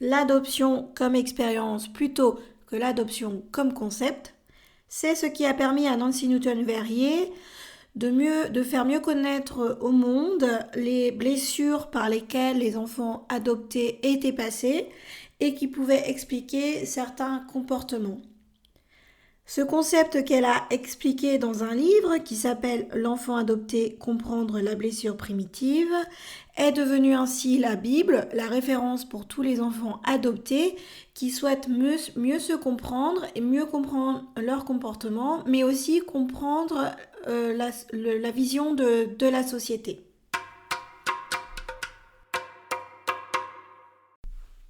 l'adoption comme expérience plutôt que l'adoption comme concept. C'est ce qui a permis à Nancy Newton-Verrier de faire mieux connaître au monde les blessures par lesquelles les enfants adoptés étaient passés et qui pouvaient expliquer certains comportements. Ce concept qu'elle a expliqué dans un livre qui s'appelle L'enfant adopté, comprendre la blessure primitive est devenu ainsi la Bible, la référence pour tous les enfants adoptés qui souhaitent mieux se comprendre et mieux comprendre leur comportement, mais aussi comprendre la vision de la société.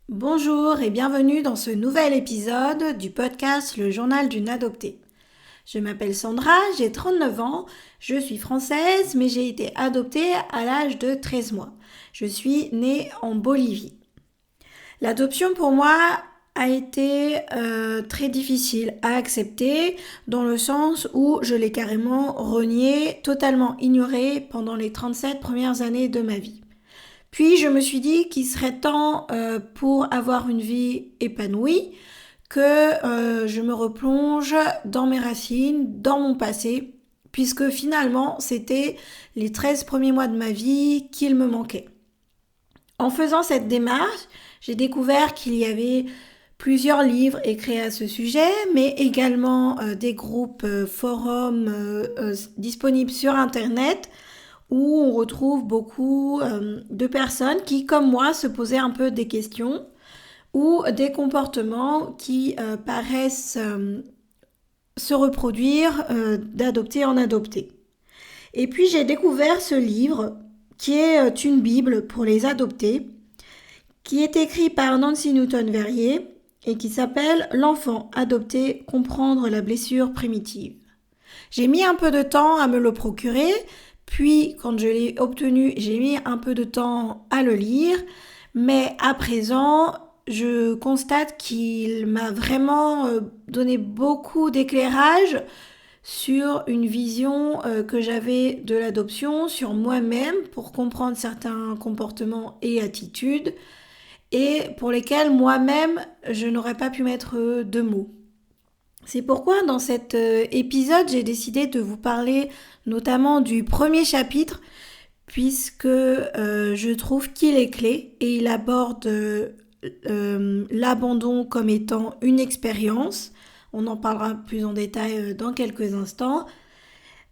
Bonjour et bienvenue dans ce nouvel épisode du podcast Le Journal d'une adoptée. Je m'appelle Sandra, j'ai 39 ans, je suis française mais j'ai été adoptée à l'âge de 13 mois. Je suis née en Bolivie. L'adoption pour moi a été très difficile à accepter dans le sens où je l'ai carrément reniée, totalement ignorée pendant les 37 premières années de ma vie. Puis je me suis dit qu'il serait temps pour avoir une vie épanouie que je me replonge dans mes racines, dans mon passé, puisque finalement c'était les 13 premiers mois de ma vie qu'il me manquait. En faisant cette démarche, j'ai découvert qu'il y avait plusieurs livres écrits à ce sujet, mais également des groupes, forums disponibles sur Internet, où on retrouve beaucoup de personnes qui, comme moi, se posaient un peu des questions ou des comportements qui paraissent se reproduire d'adopté en adopté. Et puis j'ai découvert ce livre qui est une Bible pour les adoptés, qui est écrit par Nancy Newton-Verrier et qui s'appelle « L'enfant adopté, comprendre la blessure primitive ». J'ai mis un peu de temps à me le procurer. Puis, quand je l'ai obtenu, j'ai mis un peu de temps à le lire, mais à présent, je constate qu'il m'a vraiment donné beaucoup d'éclairage sur une vision que j'avais de l'adoption, sur moi-même, pour comprendre certains comportements et attitudes, et pour lesquels moi-même, je n'aurais pas pu mettre de mots. C'est pourquoi dans cet épisode, j'ai décidé de vous parler notamment du premier chapitre, puisque je trouve qu'il est clé et il aborde l'abandon comme étant une expérience. On en parlera plus en détail dans quelques instants.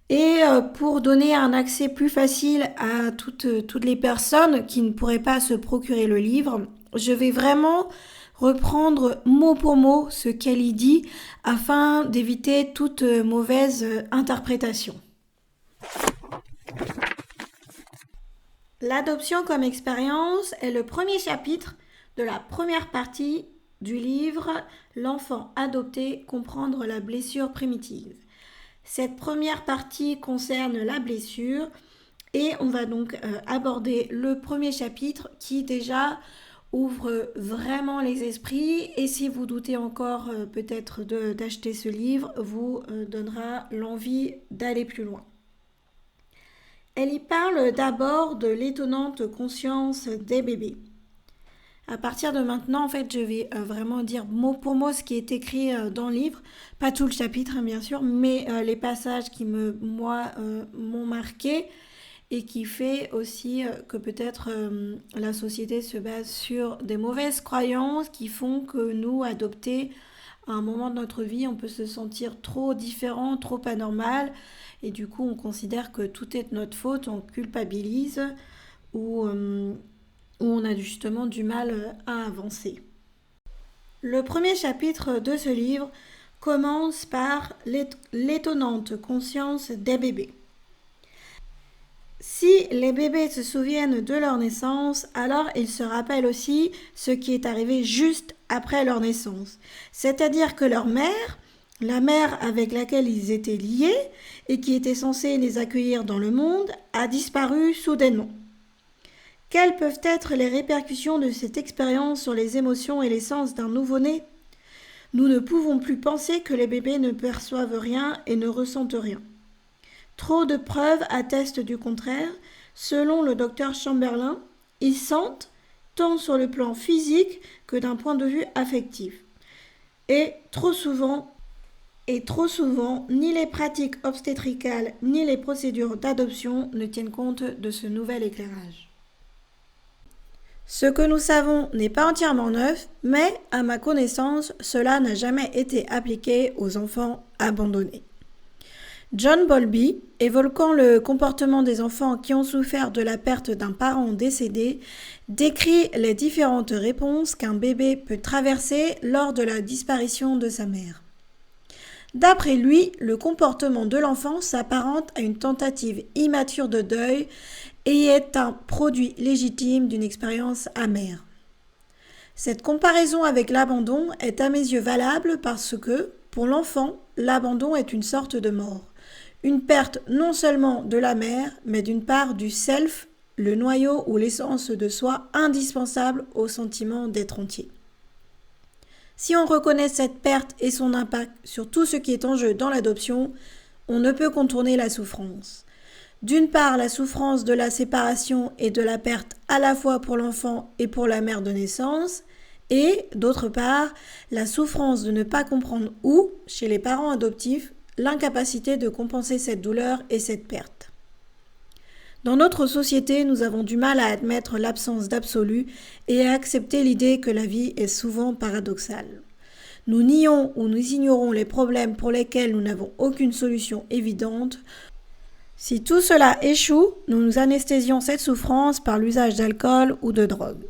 Et pour donner un accès plus facile à toutes les personnes qui ne pourraient pas se procurer le livre, je vais vraiment reprendre mot pour mot ce qu'elle y dit afin d'éviter toute mauvaise interprétation. L'adoption comme expérience est le premier chapitre de la première partie du livre « L'enfant adopté, comprendre la blessure primitive ». Cette première partie concerne la blessure et on va donc aborder le premier chapitre qui déjà ouvre vraiment les esprits et si vous doutez encore peut-être d'acheter ce livre, vous donnera l'envie d'aller plus loin. Elle y parle d'abord de l'étonnante conscience des bébés. À partir de maintenant, en fait, je vais vraiment dire mot pour mot ce qui est écrit dans le livre. Pas tout le chapitre, bien sûr, mais les passages qui m'ont marqué et qui fait aussi que peut-être la société se base sur des mauvaises croyances qui font que nous, adoptés, à un moment de notre vie, on peut se sentir trop différent, trop anormal, et du coup, on considère que tout est de notre faute, on culpabilise, ou on a justement du mal à avancer. Le premier chapitre de ce livre commence par l'étonnante conscience des bébés. Si les bébés se souviennent de leur naissance, alors ils se rappellent aussi ce qui est arrivé juste après leur naissance. C'est-à-dire que leur mère, la mère avec laquelle ils étaient liés et qui était censée les accueillir dans le monde, a disparu soudainement. Quelles peuvent être les répercussions de cette expérience sur les émotions et les sens d'un nouveau-né ? Nous ne pouvons plus penser que les bébés ne perçoivent rien et ne ressentent rien. Trop de preuves attestent du contraire. Selon le docteur Chamberlain, ils sentent tant sur le plan physique que d'un point de vue affectif. Et trop souvent, ni les pratiques obstétricales ni les procédures d'adoption ne tiennent compte de ce nouvel éclairage. Ce que nous savons n'est pas entièrement neuf, mais à ma connaissance, cela n'a jamais été appliqué aux enfants abandonnés. John Bowlby, évoquant le comportement des enfants qui ont souffert de la perte d'un parent décédé, décrit les différentes réponses qu'un bébé peut traverser lors de la disparition de sa mère. D'après lui, le comportement de l'enfant s'apparente à une tentative immature de deuil et est un produit légitime d'une expérience amère. Cette comparaison avec l'abandon est à mes yeux valable parce que, pour l'enfant, l'abandon est une sorte de mort. Une perte non seulement de la mère, mais d'une part du self, le noyau ou l'essence de soi indispensable au sentiment d'être entier. Si on reconnaît cette perte et son impact sur tout ce qui est en jeu dans l'adoption, on ne peut contourner la souffrance. D'une part, la souffrance de la séparation et de la perte à la fois pour l'enfant et pour la mère de naissance, et d'autre part, la souffrance de ne pas comprendre où, chez les parents adoptifs, l'incapacité de compenser cette douleur et cette perte. Dans notre société, nous avons du mal à admettre l'absence d'absolu et à accepter l'idée que la vie est souvent paradoxale. Nous nions ou nous ignorons les problèmes pour lesquels nous n'avons aucune solution évidente. Si tout cela échoue, nous nous anesthésions cette souffrance par l'usage d'alcool ou de drogue.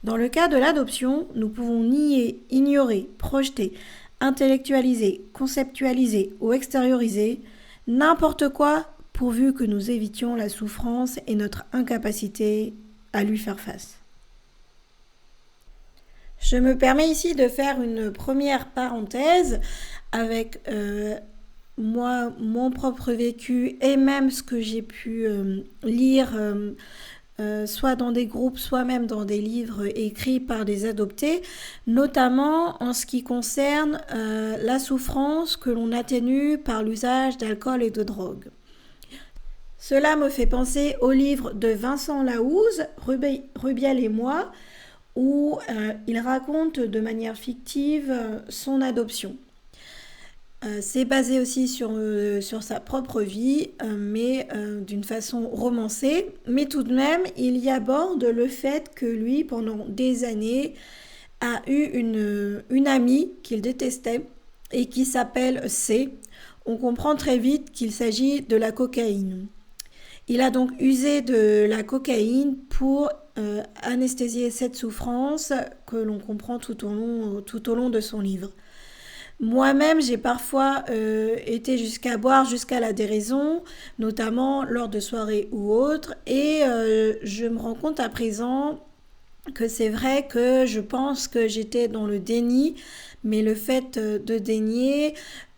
Dans le cas de l'adoption, nous pouvons nier, ignorer, projeter, intellectualiser, conceptualiser ou extérioriser n'importe quoi pourvu que nous évitions la souffrance et notre incapacité à lui faire face. Je me permets ici de faire une première parenthèse avec moi, mon propre vécu et même ce que j'ai pu lire soit dans des groupes, soit même dans des livres écrits par des adoptés, notamment en ce qui concerne la souffrance que l'on atténue par l'usage d'alcool et de drogue. Cela me fait penser au livre de Vincent Laouze, Rubiel et moi, où il raconte de manière fictive son adoption. C'est basé aussi sur sa propre vie, mais d'une façon romancée. Mais tout de même, il y aborde le fait que lui, pendant des années, a eu une amie qu'il détestait et qui s'appelle C. On comprend très vite qu'il s'agit de la cocaïne. Il a donc usé de la cocaïne pour anesthésier cette souffrance que l'on comprend tout au long de son livre. Moi-même, j'ai parfois été jusqu'à boire jusqu'à la déraison, notamment lors de soirées ou autres, et je me rends compte à présent que c'est vrai que je pense que j'étais dans le déni, mais le fait de dénier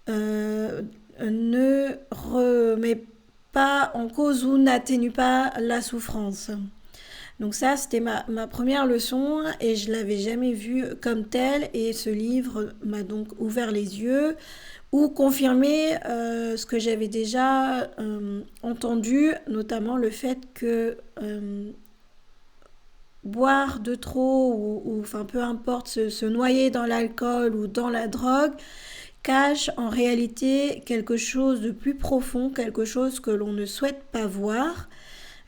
ne remet pas en cause ou n'atténue pas la souffrance. Donc ça, c'était ma première leçon et je ne l'avais jamais vue comme telle et ce livre m'a donc ouvert les yeux ou confirmé ce que j'avais déjà entendu, notamment le fait que boire de trop ou enfin peu importe, se noyer dans l'alcool ou dans la drogue cache en réalité quelque chose de plus profond, quelque chose que l'on ne souhaite pas voir.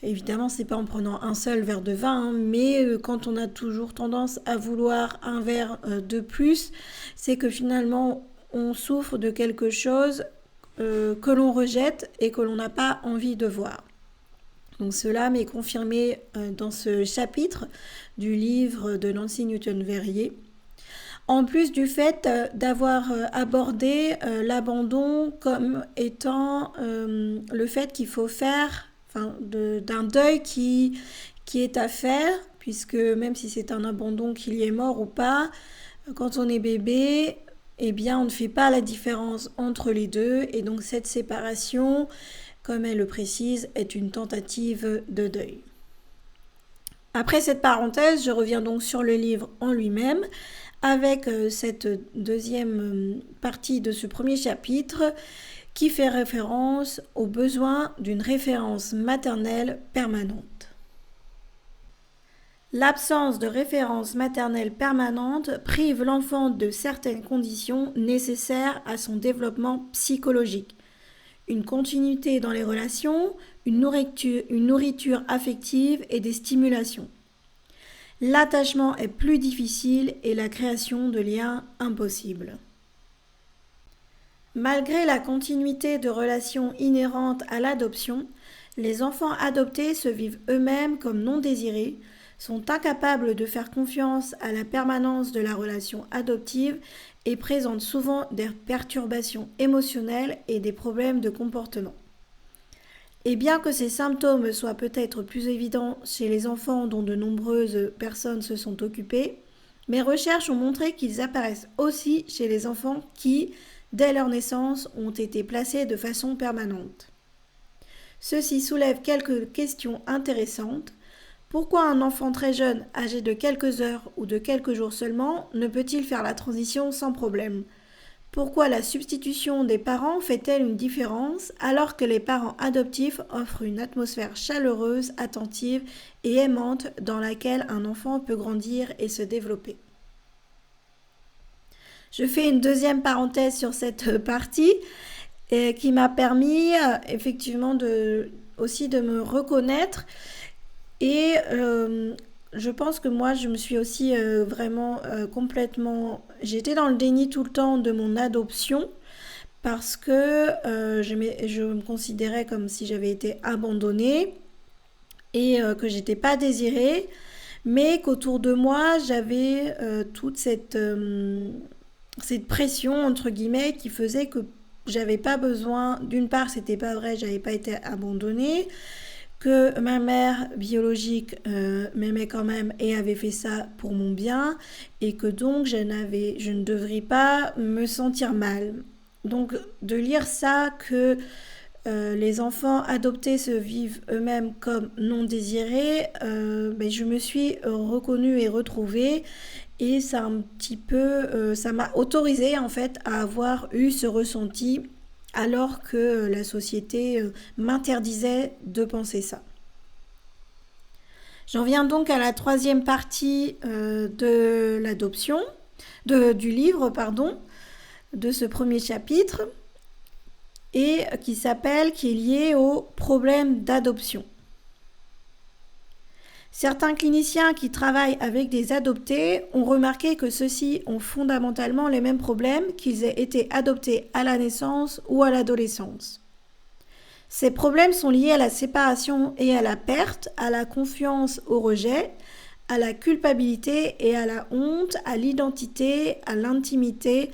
Évidemment, c'est pas en prenant un seul verre de vin, mais quand on a toujours tendance à vouloir un verre de plus, c'est que finalement, on souffre de quelque chose que l'on rejette et que l'on n'a pas envie de voir. Donc cela m'est confirmé dans ce chapitre du livre de Nancy Newton-Verrier. En plus du fait d'avoir abordé l'abandon comme étant le fait qu'il faut faire d'un deuil qui est à faire, puisque même si c'est un abandon qu'il y est mort ou pas, quand on est bébé, eh bien on ne fait pas la différence entre les deux, et donc cette séparation, comme elle le précise, est une tentative de deuil. Après cette parenthèse, je reviens donc sur le livre en lui-même, avec cette deuxième partie de ce premier chapitre, qui fait référence au besoin d'une référence maternelle permanente. L'absence de référence maternelle permanente prive l'enfant de certaines conditions nécessaires à son développement psychologique. Une continuité dans les relations, une nourriture affective et des stimulations. L'attachement est plus difficile et la création de liens impossible. Malgré la continuité de relations inhérentes à l'adoption, les enfants adoptés se vivent eux-mêmes comme non désirés, sont incapables de faire confiance à la permanence de la relation adoptive et présentent souvent des perturbations émotionnelles et des problèmes de comportement. Et bien que ces symptômes soient peut-être plus évidents chez les enfants dont de nombreuses personnes se sont occupées, mes recherches ont montré qu'ils apparaissent aussi chez les enfants qui, dès leur naissance, ont été placés de façon permanente. Ceci soulève quelques questions intéressantes. Pourquoi un enfant très jeune, âgé de quelques heures ou de quelques jours seulement, ne peut-il faire la transition sans problème ? Pourquoi la substitution des parents fait-elle une différence alors que les parents adoptifs offrent une atmosphère chaleureuse, attentive et aimante dans laquelle un enfant peut grandir et se développer ? Je fais une deuxième parenthèse sur cette partie qui m'a permis effectivement aussi de me reconnaître et je pense que moi je me suis aussi vraiment j'étais dans le déni tout le temps de mon adoption parce que je me considérais comme si j'avais été abandonnée et que j'étais pas désirée, mais qu'autour de moi j'avais toute cette pression entre guillemets qui faisait que j'avais pas besoin, d'une part c'était pas vrai, j'avais pas été abandonnée, que ma mère biologique m'aimait quand même et avait fait ça pour mon bien et que donc je ne devrais pas me sentir mal. Donc de lire ça que les enfants adoptés se vivent eux-mêmes comme non désirés, je me suis reconnue et retrouvée et ça ça m'a autorisée en fait à avoir eu ce ressenti alors que la société m'interdisait de penser ça. J'en viens donc à la troisième partie de l'adoption, du livre, de ce premier chapitre, et qui est lié au problème d'adoption. Certains cliniciens qui travaillent avec des adoptés ont remarqué que ceux-ci ont fondamentalement les mêmes problèmes qu'ils aient été adoptés à la naissance ou à l'adolescence. Ces problèmes sont liés à la séparation et à la perte, à la confiance au rejet, à la culpabilité et à la honte, à l'identité, à l'intimité,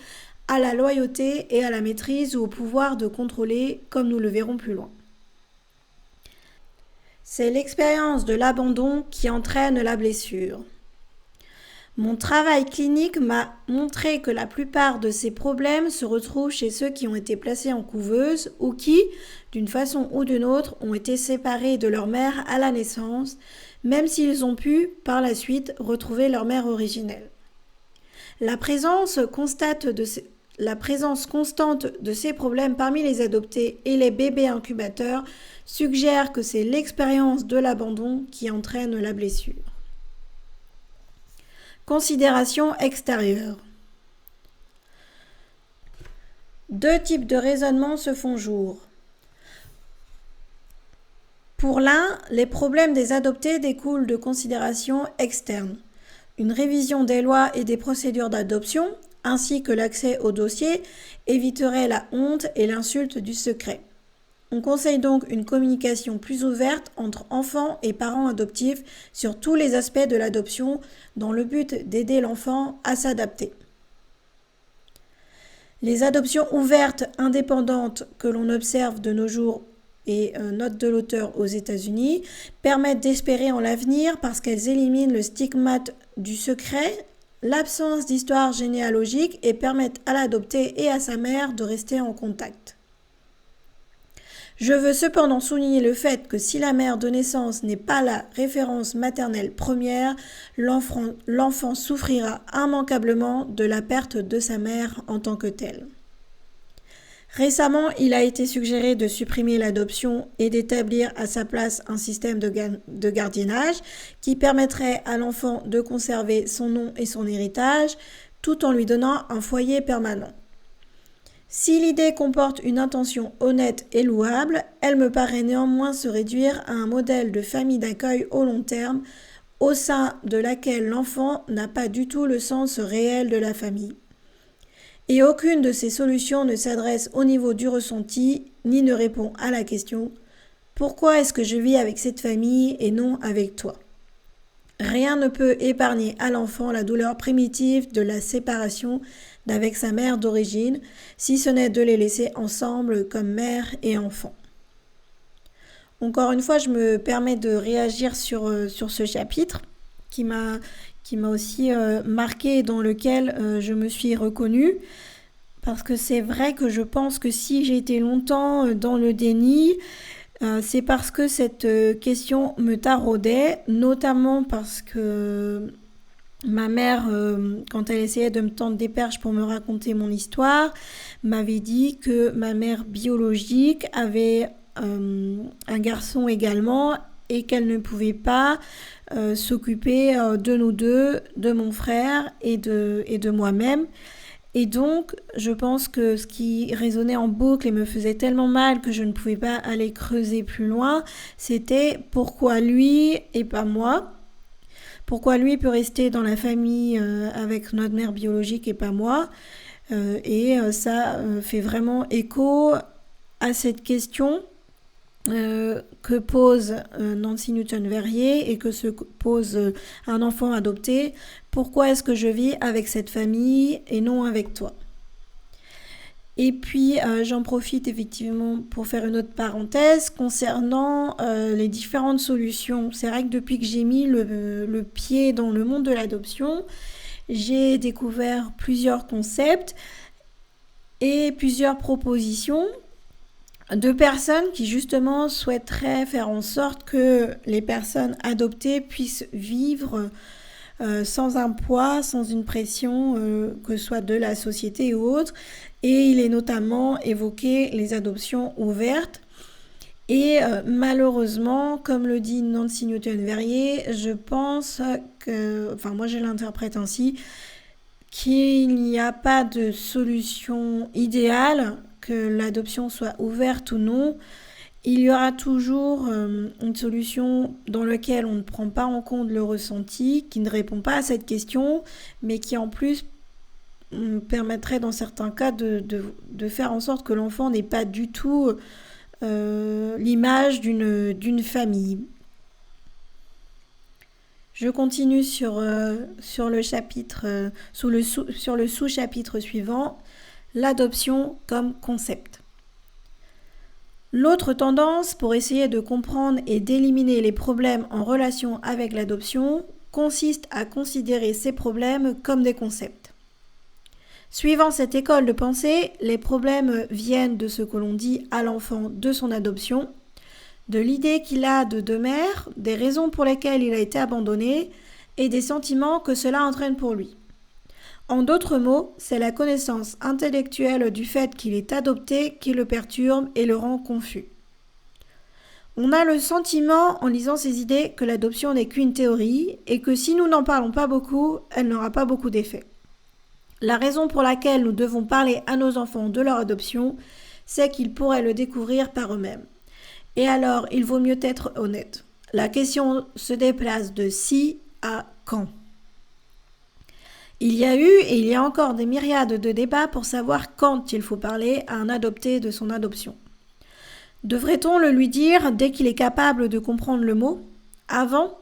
à la loyauté et à la maîtrise ou au pouvoir de contrôler, comme nous le verrons plus loin. C'est l'expérience de l'abandon qui entraîne la blessure. Mon travail clinique m'a montré que la plupart de ces problèmes se retrouvent chez ceux qui ont été placés en couveuse ou qui, d'une façon ou d'une autre, ont été séparés de leur mère à la naissance, même s'ils ont pu, par la suite, retrouver leur mère originelle. La présence constante de ces problèmes parmi les adoptés et les bébés incubateurs suggère que c'est l'expérience de l'abandon qui entraîne la blessure. Considération extérieure. Deux types de raisonnements se font jour. Pour l'un, les problèmes des adoptés découlent de considérations externes. Une révision des lois et des procédures d'adoption, ainsi que l'accès au dossier, éviterait la honte et l'insulte du secret. On conseille donc une communication plus ouverte entre enfants et parents adoptifs sur tous les aspects de l'adoption dans le but d'aider l'enfant à s'adapter. Les adoptions ouvertes indépendantes que l'on observe de nos jours et note de l'auteur aux États-Unis permettent d'espérer en l'avenir parce qu'elles éliminent le stigmate du secret, l'absence d'histoire généalogique et permettent à l'adopté et à sa mère de rester en contact. Je veux cependant souligner le fait que si la mère de naissance n'est pas la référence maternelle première, l'enfant souffrira immanquablement de la perte de sa mère en tant que telle. Récemment, il a été suggéré de supprimer l'adoption et d'établir à sa place un système de gardiennage qui permettrait à l'enfant de conserver son nom et son héritage tout en lui donnant un foyer permanent. Si l'idée comporte une intention honnête et louable, elle me paraît néanmoins se réduire à un modèle de famille d'accueil au long terme au sein de laquelle l'enfant n'a pas du tout le sens réel de la famille. Et aucune de ces solutions ne s'adresse au niveau du ressenti, ni ne répond à la question « Pourquoi est-ce que je vis avec cette famille et non avec toi ?» Rien ne peut épargner à l'enfant la douleur primitive de la séparation d'avec sa mère d'origine, si ce n'est de les laisser ensemble comme mère et enfant. Encore une fois, je me permets de réagir sur ce chapitre qui m'a aussi marqué, dans lequel je me suis reconnue, parce que c'est vrai que je pense que si j'ai été longtemps dans le déni, c'est parce que cette question me taraudait, notamment parce que ma mère, quand elle essayait de me tendre des perches pour me raconter mon histoire, m'avait dit que ma mère biologique avait un garçon également et qu'elle ne pouvait pas s'occuper de nous deux, de mon frère et de moi-même. Et donc, je pense que ce qui résonnait en boucle et me faisait tellement mal que je ne pouvais pas aller creuser plus loin, c'était pourquoi lui et pas moi ? Pourquoi lui peut rester dans la famille avec notre mère biologique et pas moi ? Et ça fait vraiment écho à cette question que pose Nancy Newton-Verrier et que se pose un enfant adopté. Pourquoi est-ce que je vis avec cette famille et non avec toi ? Et puis j'en profite effectivement pour faire une autre parenthèse concernant les différentes solutions. C'est vrai que depuis que j'ai mis le pied dans le monde de l'adoption, j'ai découvert plusieurs concepts et plusieurs propositions de personnes qui justement souhaiteraient faire en sorte que les personnes adoptées puissent vivre sans un poids, sans une pression, que ce soit de la société ou autre. Et il est notamment évoqué les adoptions ouvertes. Et malheureusement, comme le dit Nancy Newton-Verrier, je pense que, enfin moi je l'interprète ainsi, qu'il n'y a pas de solution idéale, que l'adoption soit ouverte ou non. Il y aura toujours une solution dans laquelle on ne prend pas en compte le ressenti, qui ne répond pas à cette question, mais qui en plus permettrait dans certains cas de faire en sorte que l'enfant n'ait pas du tout l'image d'une famille. Je continue sur le chapitre, sur le sous-chapitre suivant, l'adoption comme concept. L'autre tendance pour essayer de comprendre et d'éliminer les problèmes en relation avec l'adoption consiste à considérer ces problèmes comme des concepts. Suivant cette école de pensée, les problèmes viennent de ce que l'on dit à l'enfant de son adoption, de l'idée qu'il a de deux mères, des raisons pour lesquelles il a été abandonné et des sentiments que cela entraîne pour lui. En d'autres mots, c'est la connaissance intellectuelle du fait qu'il est adopté qui le perturbe et le rend confus. On a le sentiment, en lisant ces idées, que l'adoption n'est qu'une théorie et que si nous n'en parlons pas beaucoup, elle n'aura pas beaucoup d'effet. La raison pour laquelle nous devons parler à nos enfants de leur adoption, c'est qu'ils pourraient le découvrir par eux-mêmes. Et alors, il vaut mieux être honnête. La question se déplace de si à quand. Il y a eu et il y a encore des myriades de débats pour savoir quand il faut parler à un adopté de son adoption. Devrait-on le lui dire dès qu'il est capable de comprendre le mot ? Avant ?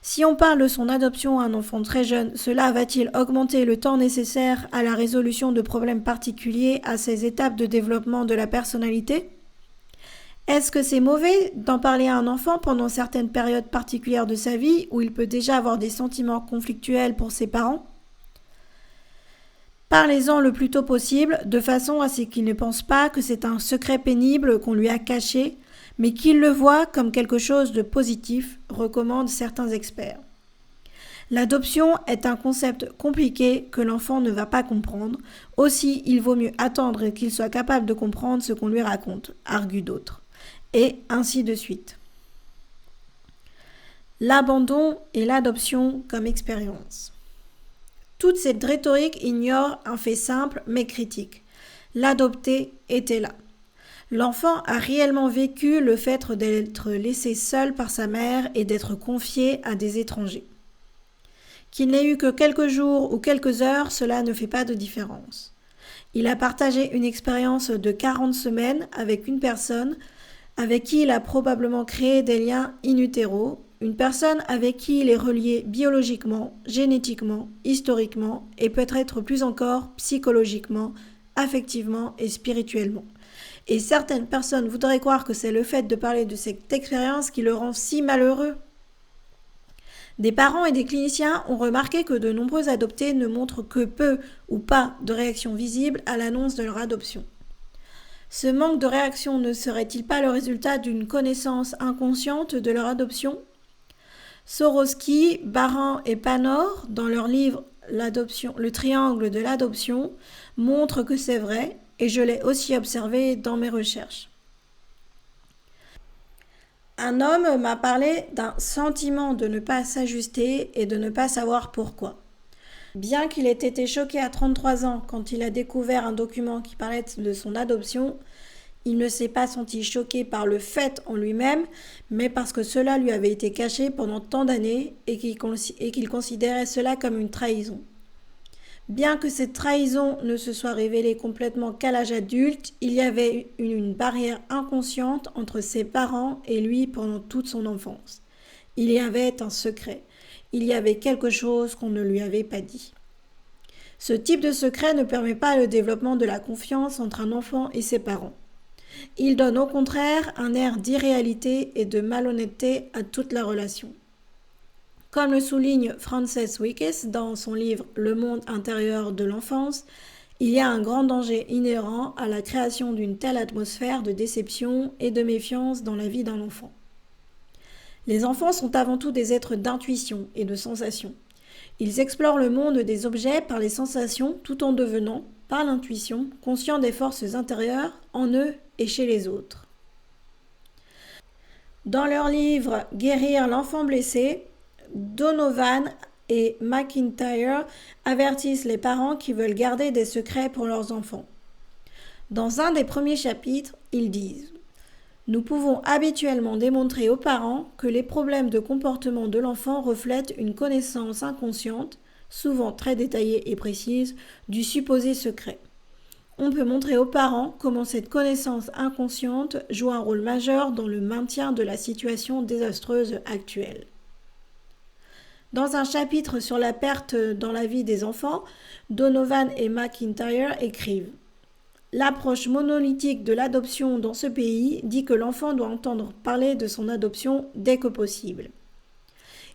Si on parle de son adoption à un enfant très jeune, cela va-t-il augmenter le temps nécessaire à la résolution de problèmes particuliers à ces étapes de développement de la personnalité ? Est-ce que c'est mauvais d'en parler à un enfant pendant certaines périodes particulières de sa vie où il peut déjà avoir des sentiments conflictuels pour ses parents ? Parlez-en le plus tôt possible, de façon à ce qu'il ne pense pas que c'est un secret pénible qu'on lui a caché, mais qu'il le voit comme quelque chose de positif, recommandent certains experts. L'adoption est un concept compliqué que l'enfant ne va pas comprendre. Aussi, il vaut mieux attendre qu'il soit capable de comprendre ce qu'on lui raconte, arguent d'autres. Et ainsi de suite. L'abandon et l'adoption comme expérience. Toute cette rhétorique ignore un fait simple mais critique. L'adopté était là. L'enfant a réellement vécu le fait d'être laissé seul par sa mère et d'être confié à des étrangers. Qu'il n'ait eu que quelques jours ou quelques heures, cela ne fait pas de différence. Il a partagé une expérience de 40 semaines avec une personne avec qui il a probablement créé des liens in utero, une personne avec qui il est relié biologiquement, génétiquement, historiquement et peut-être plus encore psychologiquement, affectivement et spirituellement. Et certaines personnes voudraient croire que c'est le fait de parler de cette expérience qui le rend si malheureux. Des parents et des cliniciens ont remarqué que de nombreux adoptés ne montrent que peu ou pas de réaction visible à l'annonce de leur adoption. Ce manque de réaction ne serait-il pas le résultat d'une connaissance inconsciente de leur adoption ? Sorosky, Baran et Panor, dans leur livre Le triangle de l'adoption, montrent que c'est vrai, et je l'ai aussi observé dans mes recherches. Un homme m'a parlé d'un sentiment de ne pas s'ajuster et de ne pas savoir pourquoi. Bien qu'il ait été choqué à 33 ans quand il a découvert un document qui parlait de son adoption, il ne s'est pas senti choqué par le fait en lui-même, mais parce que cela lui avait été caché pendant tant d'années et qu'il considérait cela comme une trahison. Bien que cette trahison ne se soit révélée complètement qu'à l'âge adulte, il y avait une barrière inconsciente entre ses parents et lui pendant toute son enfance. Il y avait un secret. Il y avait quelque chose qu'on ne lui avait pas dit. Ce type de secret ne permet pas le développement de la confiance entre un enfant et ses parents. Il donne au contraire un air d'irréalité et de malhonnêteté à toute la relation. Comme le souligne Frances Wickes dans son livre Le monde intérieur de l'enfance, il y a un grand danger inhérent à la création d'une telle atmosphère de déception et de méfiance dans la vie d'un enfant. Les enfants sont avant tout des êtres d'intuition et de sensation. Ils explorent le monde des objets par les sensations tout en devenant, par l'intuition, conscients des forces intérieures en eux et chez les autres. Dans leur livre « Guérir l'enfant blessé », Donovan et McIntyre avertissent les parents qui veulent garder des secrets pour leurs enfants. Dans un des premiers chapitres, ils disent « Nous pouvons habituellement démontrer aux parents que les problèmes de comportement de l'enfant reflètent une connaissance inconsciente, souvent très détaillée et précise, du supposé secret. On peut montrer aux parents comment cette connaissance inconsciente joue un rôle majeur dans le maintien de la situation désastreuse actuelle. » Dans un chapitre sur la perte dans la vie des enfants, Donovan et McIntyre écrivent « L'approche monolithique de l'adoption dans ce pays dit que l'enfant doit entendre parler de son adoption dès que possible.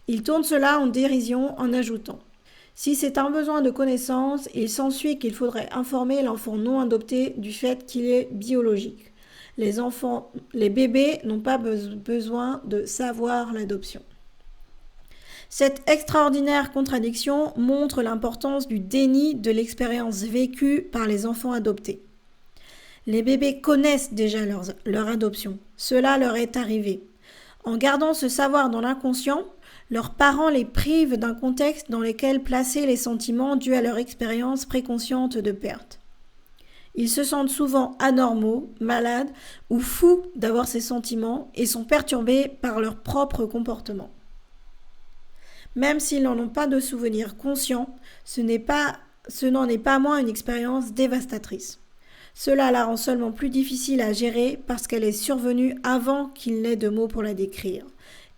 Ils tournent cela en dérision en ajoutant « Si c'est un besoin de connaissance, il s'ensuit qu'il faudrait informer l'enfant non adopté du fait qu'il est biologique. Les bébés n'ont pas besoin de savoir l'adoption. » Cette extraordinaire contradiction montre l'importance du déni de l'expérience vécue par les enfants adoptés. Les bébés connaissent déjà leur adoption. Cela leur est arrivé. En gardant ce savoir dans l'inconscient, leurs parents les privent d'un contexte dans lequel placer les sentiments dus à leur expérience préconsciente de perte. Ils se sentent souvent anormaux, malades ou fous d'avoir ces sentiments et sont perturbés par leur propre comportement. Même s'ils n'en ont pas de souvenir conscient, ce n'en est pas moins une expérience dévastatrice. Cela la rend seulement plus difficile à gérer parce qu'elle est survenue avant qu'il n'ait de mots pour la décrire.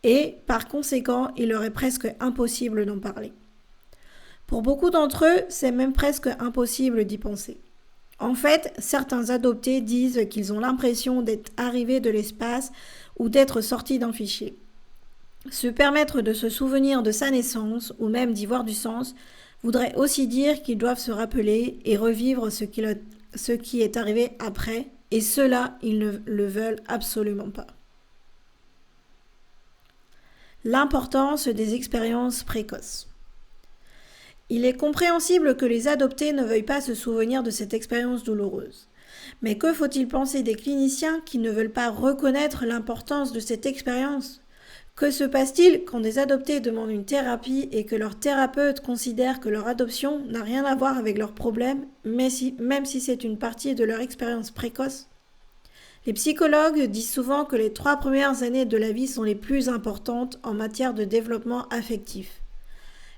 Et, par conséquent, il leur est presque impossible d'en parler. Pour beaucoup d'entre eux, c'est même presque impossible d'y penser. En fait, certains adoptés disent qu'ils ont l'impression d'être arrivés de l'espace ou d'être sortis d'un fichier. Se permettre de se souvenir de sa naissance, ou même d'y voir du sens, voudrait aussi dire qu'ils doivent se rappeler et revivre ce qui est arrivé après, et cela, ils ne le veulent absolument pas. L'importance des expériences précoces. Il est compréhensible que les adoptés ne veuillent pas se souvenir de cette expérience douloureuse. Mais que faut-il penser des cliniciens qui ne veulent pas reconnaître l'importance de cette expérience ? Que se passe-t-il quand des adoptés demandent une thérapie et que leur thérapeute considère que leur adoption n'a rien à voir avec leurs problèmes, même si c'est une partie de leur expérience précoce ? Les psychologues disent souvent que les 3 premières années de la vie sont les plus importantes en matière de développement affectif.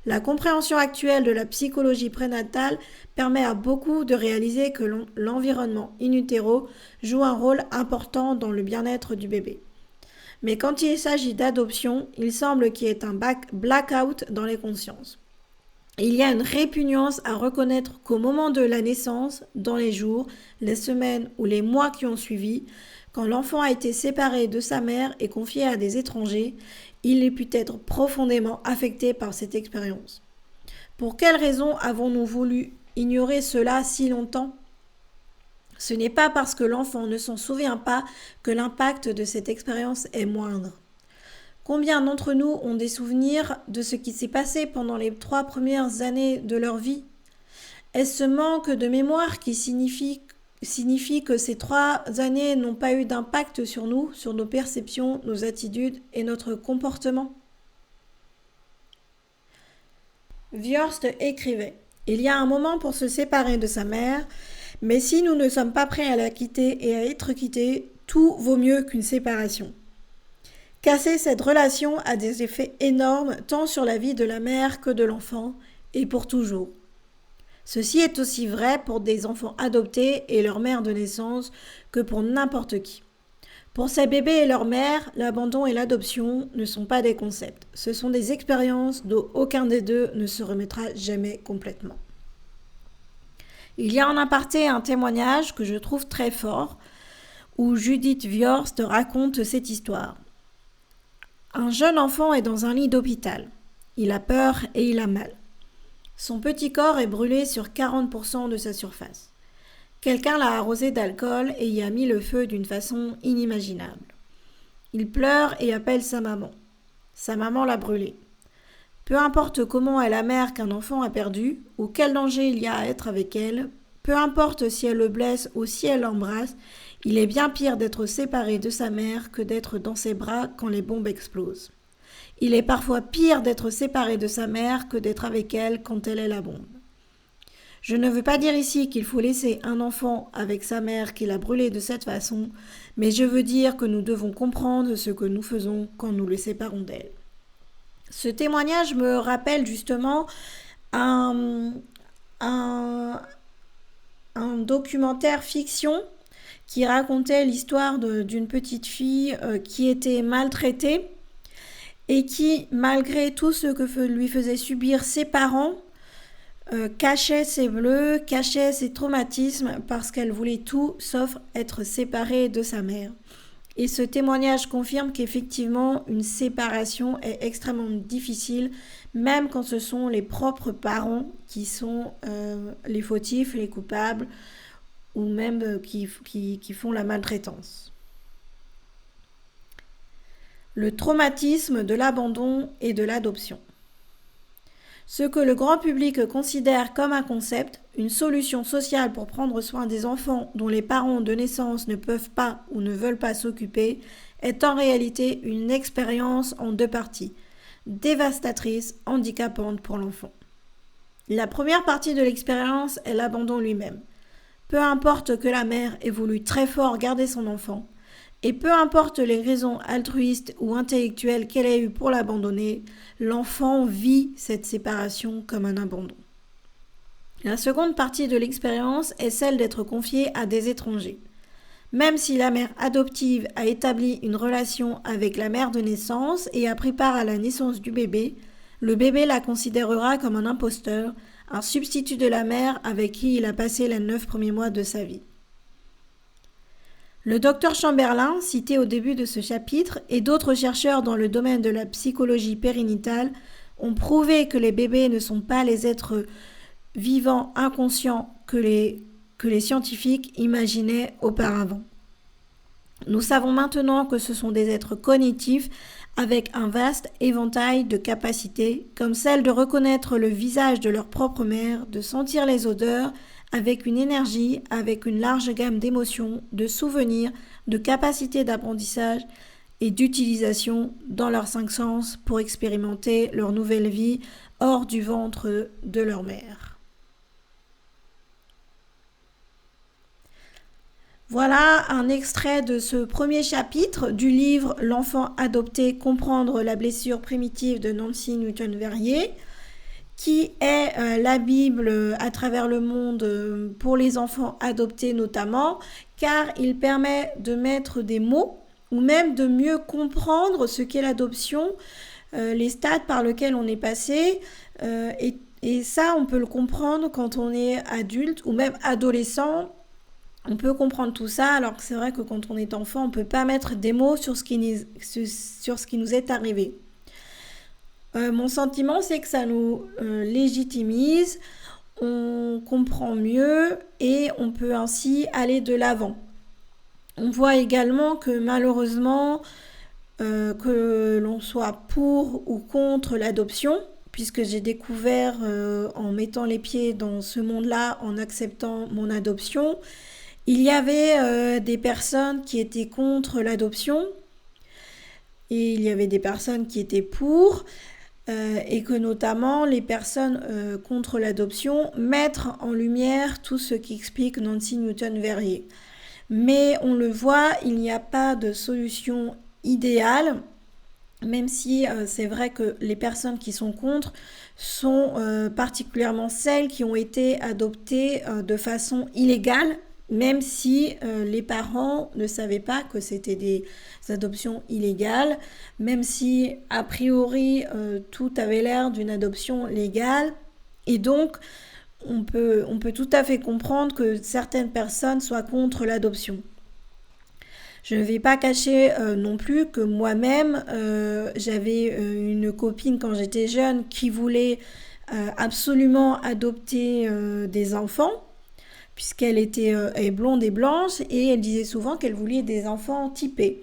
La compréhension actuelle de la psychologie prénatale permet à beaucoup de réaliser que l'environnement in utero joue un rôle important dans le bien-être du bébé. Mais quand il s'agit d'adoption, il semble qu'il y ait un blackout dans les consciences. Il y a une répugnance à reconnaître qu'au moment de la naissance, dans les jours, les semaines ou les mois qui ont suivi, quand l'enfant a été séparé de sa mère et confié à des étrangers, il est pu être profondément affecté par cette expérience. Pour quelles raisons avons-nous voulu ignorer cela si longtemps ? Ce n'est pas parce que l'enfant ne s'en souvient pas que l'impact de cette expérience est moindre. Combien d'entre nous ont des souvenirs de ce qui s'est passé pendant les 3 premières années de leur vie ? Est-ce ce manque de mémoire qui signifie que ces 3 années n'ont pas eu d'impact sur nous, sur nos perceptions, nos attitudes et notre comportement ? Viorst écrivait « Il y a un moment pour se séparer de sa mère, mais si nous ne sommes pas prêts à la quitter et à être quittés, tout vaut mieux qu'une séparation. Casser cette relation a des effets énormes tant sur la vie de la mère que de l'enfant, et pour toujours. Ceci est aussi vrai pour des enfants adoptés et leur mère de naissance que pour n'importe qui. Pour ces bébés et leur mère, l'abandon et l'adoption ne sont pas des concepts. Ce sont des expériences dont aucun des deux ne se remettra jamais complètement. Il y a en aparté un témoignage que je trouve très fort, où Judith Viorst raconte cette histoire. Un jeune enfant est dans un lit d'hôpital. Il a peur et il a mal. Son petit corps est brûlé sur 40% de sa surface. Quelqu'un l'a arrosé d'alcool et y a mis le feu d'une façon inimaginable. Il pleure et appelle sa maman. Sa maman l'a brûlé. Peu importe comment est la mère qu'un enfant a perdu ou quel danger il y a à être avec elle, peu importe si elle le blesse ou si elle l'embrasse, il est bien pire d'être séparé de sa mère que d'être dans ses bras quand les bombes explosent. Il est parfois pire d'être séparé de sa mère que d'être avec elle quand elle est la bombe. Je ne veux pas dire ici qu'il faut laisser un enfant avec sa mère qui l'a brûlé de cette façon, mais je veux dire que nous devons comprendre ce que nous faisons quand nous le séparons d'elle. Ce témoignage me rappelle justement un documentaire fiction qui racontait l'histoire d'une petite fille qui était maltraitée et qui, malgré tout ce que lui faisaient subir ses parents, cachait ses bleus, cachait ses traumatismes parce qu'elle voulait tout sauf être séparée de sa mère. Et ce témoignage confirme qu'effectivement, une séparation est extrêmement difficile, même quand ce sont les propres parents qui sont les fautifs, les coupables, ou même qui font la maltraitance. Le traumatisme de l'abandon et de l'adoption. Ce que le grand public considère comme un concept, une solution sociale pour prendre soin des enfants dont les parents de naissance ne peuvent pas ou ne veulent pas s'occuper, est en réalité une expérience en 2 parties, dévastatrice, handicapante pour l'enfant. La première partie de l'expérience est l'abandon lui-même. Peu importe que la mère ait voulu très fort garder son enfant, et peu importe les raisons altruistes ou intellectuelles qu'elle ait eues pour l'abandonner, l'enfant vit cette séparation comme un abandon. La seconde partie de l'expérience est celle d'être confié à des étrangers. Même si la mère adoptive a établi une relation avec la mère de naissance et a pris part à la naissance du bébé, le bébé la considérera comme un imposteur, un substitut de la mère avec qui il a passé les 9 premiers mois de sa vie. Le docteur Chamberlain, cité au début de ce chapitre, et d'autres chercheurs dans le domaine de la psychologie périnatale ont prouvé que les bébés ne sont pas les êtres vivants inconscients que les scientifiques imaginaient auparavant. Nous savons maintenant que ce sont des êtres cognitifs avec un vaste éventail de capacités, comme celle de reconnaître le visage de leur propre mère, de sentir les odeurs, avec une énergie, avec une large gamme d'émotions, de souvenirs, de capacités d'apprentissage et d'utilisation dans leurs 5 sens pour expérimenter leur nouvelle vie hors du ventre de leur mère. Voilà un extrait de ce premier chapitre du livre L'enfant adopté, comprendre la blessure primitive de Nancy Newton-Verrier, qui est la Bible à travers le monde pour les enfants adoptés notamment, car il permet de mettre des mots ou même de mieux comprendre ce qu'est l'adoption, les stades par lesquels on est passé, et ça on peut le comprendre quand on est adulte ou même adolescent. On peut comprendre tout ça, alors que c'est vrai que quand on est enfant, on ne peut pas mettre des mots sur ce qui nous est arrivé. Mon sentiment, c'est que ça nous légitimise, on comprend mieux et on peut ainsi aller de l'avant. On voit également que malheureusement, que l'on soit pour ou contre l'adoption, puisque j'ai découvert en mettant les pieds dans ce monde-là, en acceptant mon adoption, il y avait des personnes qui étaient contre l'adoption et il y avait des personnes qui étaient pour, et que notamment les personnes contre l'adoption mettent en lumière tout ce qu'explique Nancy Newton-Verrier. Mais on le voit, il n'y a pas de solution idéale, même si c'est vrai que les personnes qui sont contre sont particulièrement celles qui ont été adoptées de façon illégale, même si les parents ne savaient pas que c'était des adoptions illégales, même si a priori tout avait l'air d'une adoption légale. Et donc on peut tout à fait comprendre que certaines personnes soient contre l'adoption. Je ne vais pas cacher non plus que moi-même, j'avais une copine quand j'étais jeune qui voulait absolument adopter des enfants, puisqu'elle était blonde et blanche, et elle disait souvent qu'elle voulait des enfants typés.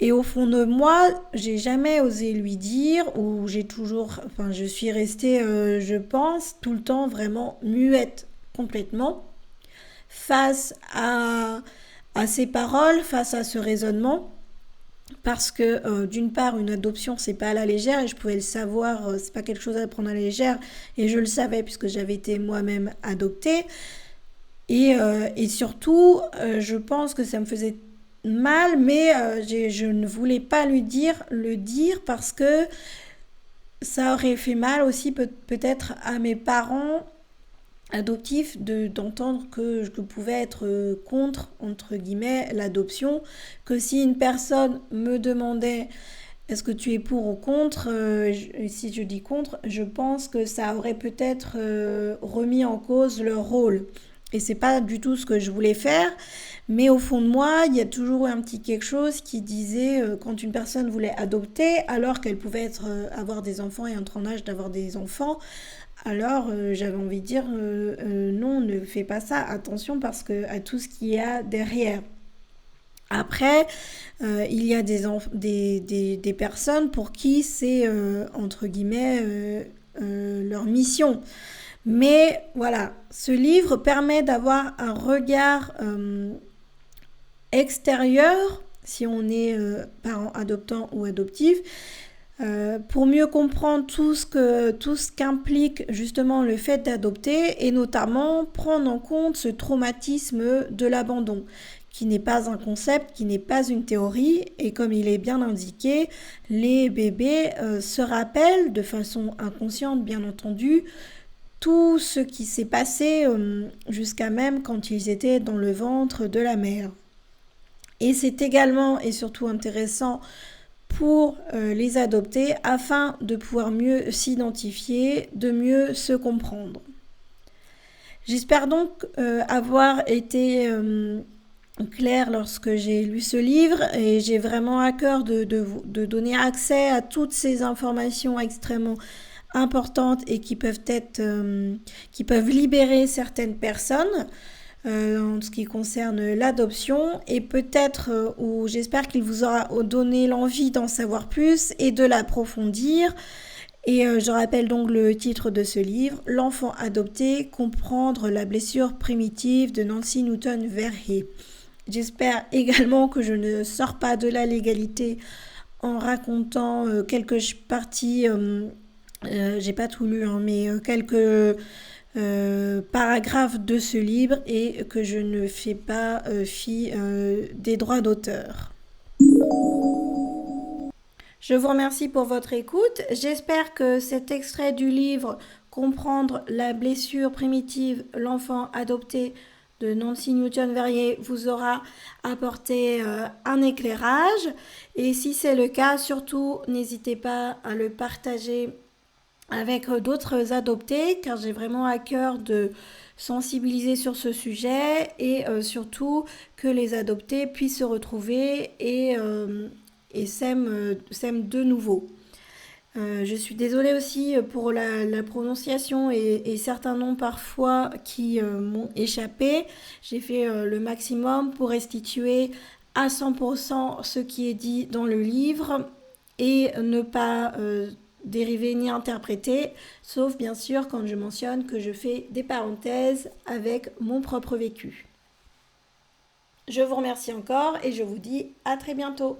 Et au fond de moi, j'ai jamais osé lui dire, ou je suis restée, je pense, tout le temps vraiment muette, complètement, face à ces paroles, face à ce raisonnement, parce que d'une part, une adoption, c'est pas à la légère, et je pouvais le savoir, c'est pas quelque chose à prendre à la légère, et je le savais puisque j'avais été moi-même adoptée. Et surtout, je pense que ça me faisait mal, mais je ne voulais pas le dire parce que ça aurait fait mal aussi peut-être à mes parents adoptifs d'entendre que je pouvais être contre, entre guillemets, l'adoption, que si une personne me demandait est-ce que tu es pour ou contre, si je dis contre, je pense que ça aurait peut-être remis en cause leur rôle. Et c'est pas du tout ce que je voulais faire, mais au fond de moi, il y a toujours un petit quelque chose qui disait quand une personne voulait adopter, alors qu'elle pouvait avoir des enfants et être en âge d'avoir des enfants, alors j'avais envie de dire non, ne fais pas ça, attention parce que à tout ce qu'il y a derrière. Après, il y a des personnes pour qui c'est entre guillemets leur mission. Mais voilà, ce livre permet d'avoir un regard extérieur, si on est parent adoptant ou adoptif, pour mieux comprendre tout ce qu'implique justement le fait d'adopter et notamment prendre en compte ce traumatisme de l'abandon, qui n'est pas un concept, qui n'est pas une théorie, et comme il est bien indiqué, les bébés se rappellent de façon inconsciente, bien entendu, tout ce qui s'est passé jusqu'à même quand ils étaient dans le ventre de la mère. Et c'est également et surtout intéressant pour les adopter afin de pouvoir mieux s'identifier, de mieux se comprendre. J'espère donc avoir été claire lorsque j'ai lu ce livre et j'ai vraiment à cœur de donner accès à toutes ces informations extrêmement importantes et qui peuvent libérer certaines personnes. en ce qui concerne l'adoption et peut-être ou j'espère qu'il vous aura donné l'envie d'en savoir plus et de l'approfondir. Et je rappelle donc le titre de ce livre, L'enfant adopté, comprendre la blessure primitive de Nancy Newton Verhey. J'espère également que je ne sors pas de la légalité en racontant quelques parties, j'ai pas tout lu, hein, mais quelques paragraphes de ce livre et que je ne fais pas fi des droits d'auteur. Je vous remercie pour votre écoute. J'espère que cet extrait du livre Comprendre la blessure primitive, l'enfant adopté de Nancy Newton Verhey vous aura apporté un éclairage. Et si c'est le cas, surtout n'hésitez pas à le partager avec d'autres adoptés, car j'ai vraiment à cœur de sensibiliser sur ce sujet et surtout que les adoptés puissent se retrouver et s'aiment de nouveau. Je suis désolée aussi pour la prononciation et certains noms parfois qui m'ont échappé. J'ai fait le maximum pour restituer à 100% ce qui est dit dans le livre et ne pas dériver ni interpréter, sauf bien sûr quand je mentionne que je fais des parenthèses avec mon propre vécu. Je vous remercie encore et je vous dis à très bientôt.